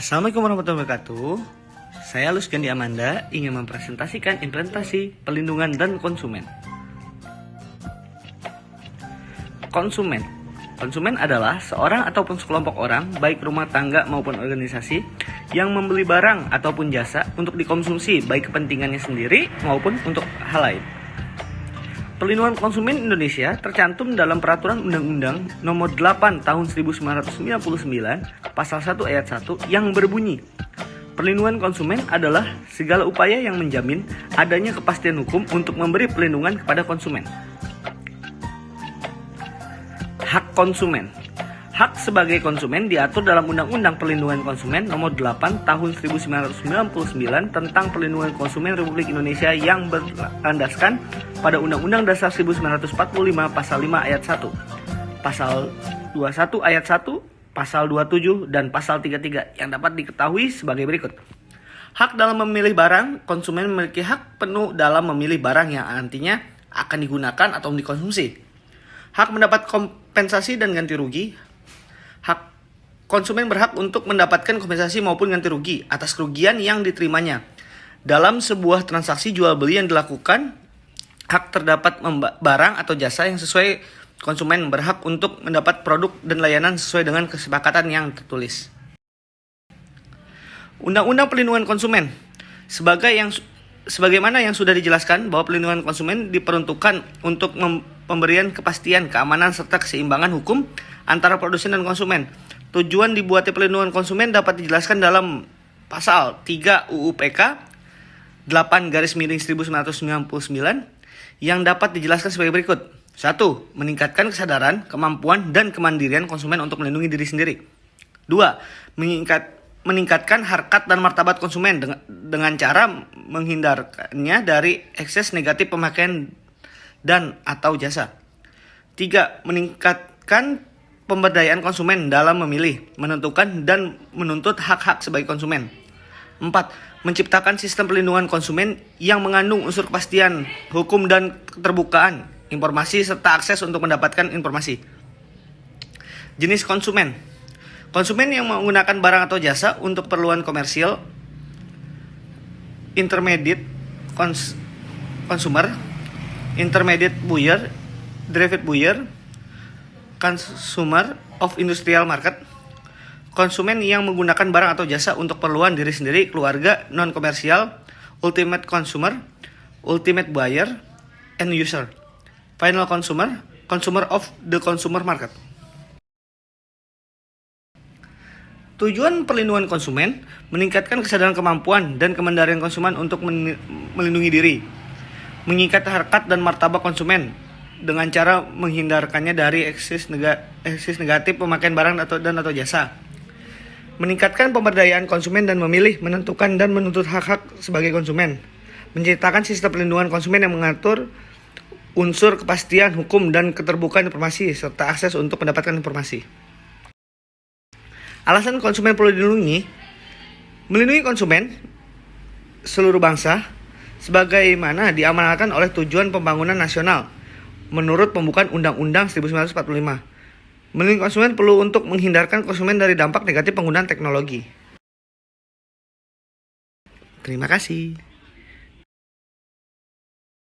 Assalamualaikum warahmatullahi wabarakatuh. Saya Lusgandi Amanda ingin mempresentasikan implementasi pelindungan dan konsumen. Konsumen adalah seorang ataupun sekelompok orang, baik rumah tangga maupun organisasi, yang membeli barang ataupun jasa untuk dikonsumsi, baik kepentingannya sendiri maupun untuk hal lain. Pelindungan konsumen Indonesia tercantum dalam Peraturan Undang-Undang Nomor 8 Tahun 1999 Pasal 1 Ayat 1 yang berbunyi, perlindungan konsumen adalah segala upaya yang menjamin adanya kepastian hukum untuk memberi perlindungan kepada konsumen. Hak konsumen. Hak sebagai konsumen diatur dalam Undang-Undang Perlindungan Konsumen Nomor 8 Tahun 1999 tentang Perlindungan Konsumen Republik Indonesia yang berlandaskan pada Undang-Undang Dasar 1945 Pasal 5 Ayat 1, Pasal 21 Ayat 1, Pasal 27, dan Pasal 33 yang dapat diketahui sebagai berikut. Hak dalam memilih barang. Konsumen memiliki hak penuh dalam memilih barang yang nantinya akan digunakan atau dikonsumsi. Hak mendapat kompensasi dan ganti rugi. Hak konsumen berhak untuk mendapatkan kompensasi maupun ganti rugi atas kerugian yang diterimanya dalam sebuah transaksi jual beli yang dilakukan. Hak terdapat barang atau jasa yang sesuai. Konsumen berhak untuk mendapat produk dan layanan sesuai dengan kesepakatan yang tertulis. Undang-Undang Perlindungan Konsumen. Sebagaimana yang sudah dijelaskan bahwa perlindungan konsumen diperuntukkan untuk pemberian kepastian, keamanan, serta keseimbangan hukum antara produsen dan konsumen. Tujuan dibuatnya perlindungan konsumen dapat dijelaskan dalam Pasal 3 UU PK 8/1999 yang dapat dijelaskan sebagai berikut. 1. Meningkatkan kesadaran, kemampuan, dan kemandirian konsumen untuk melindungi diri sendiri. 2. Meningkatkan harkat dan martabat konsumen dengan cara menghindarkannya dari ekses negatif pemakaian dan atau jasa. 3. Meningkatkan pemberdayaan konsumen dalam memilih, menentukan, dan menuntut hak-hak sebagai konsumen. 4. Menciptakan sistem perlindungan konsumen yang mengandung unsur kepastian hukum dan keterbukaan informasi serta akses untuk mendapatkan informasi. Jenis konsumen. Konsumen yang menggunakan barang atau jasa untuk keperluan komersial, intermediate consumer, intermediate buyer, derived buyer, consumer of industrial market. Konsumen yang menggunakan barang atau jasa untuk keperluan diri sendiri, keluarga, non komersial, ultimate consumer, ultimate buyer, end user, final consumer, consumer of the consumer market. Tujuan perlindungan konsumen meningkatkan kesadaran kemampuan dan kemandirian konsumen untuk melindungi diri, mengikat harkat dan martabat konsumen dengan cara menghindarkannya dari eksis negatif pemakaian barang atau jasa, meningkatkan pemberdayaan konsumen dan memilih, menentukan, dan menuntut hak-hak sebagai konsumen, menciptakan sistem perlindungan konsumen yang mengatur unsur kepastian hukum dan keterbukaan informasi serta akses untuk mendapatkan informasi. Alasan konsumen perlu dilindungi. Melindungi konsumen seluruh bangsa sebagaimana diamanatkan oleh Tujuan Pembangunan Nasional menurut pembukaan Undang-Undang 1945. Melindungi konsumen perlu untuk menghindarkan konsumen dari dampak negatif penggunaan teknologi. Terima kasih.